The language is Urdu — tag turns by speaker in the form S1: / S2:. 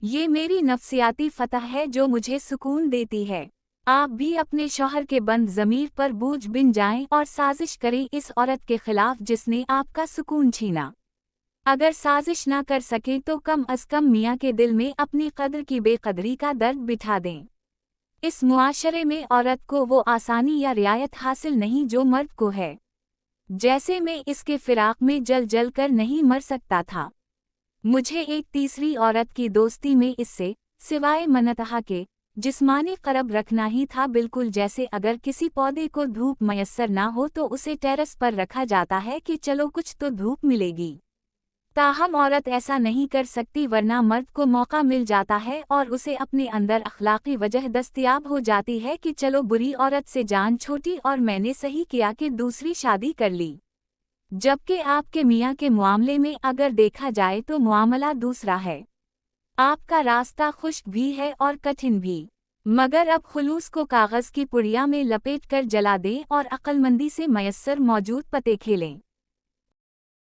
S1: یہ میری نفسیاتی فتح ہے جو مجھے سکون دیتی ہے۔ آپ بھی اپنے شوہر کے بند ضمیر پر بوجھ بن جائیں اور سازش کریں اس عورت کے خلاف جس نے آپ کا سکون چھینا۔ اگر سازش نہ کر سکیں تو کم از کم میاں کے دل میں اپنی قدر کی بے قدری کا درد بٹھا دیں۔ اس معاشرے میں عورت کو وہ آسانی یا رعایت حاصل نہیں جو مرد کو ہے۔ جیسے میں اس کے فراق میں جل جل کر نہیں مر سکتا تھا۔ مجھے ایک تیسری عورت کی دوستی میں اس سے سوائے منتہا کے جسمانی قرب رکھنا ہی تھا، بالکل جیسے اگر کسی پودے کو دھوپ میسر نہ ہو تو اسے ٹیرس پر رکھا جاتا ہے کہ چلو کچھ تو دھوپ ملے گی۔ تاہم عورت ایسا نہیں کر سکتی ورنہ مرد کو موقع مل جاتا ہے اور اسے اپنے اندر اخلاقی وجہ دستیاب ہو جاتی ہے کہ چلو بری عورت سے جان چھوٹی اور میں نے صحیح کیا کہ دوسری شادی کر لی۔ جبکہ آپ کے میاں کے معاملے میں اگر دیکھا جائے تو معاملہ دوسرا ہے۔ آپ کا راستہ خشک بھی ہے اور کٹھن بھی، مگر اب خلوص کو کاغذ کی پڑیا میں لپیٹ کر جلا دیں اور عقل مندی سے میسر موجود پتے کھیلیں۔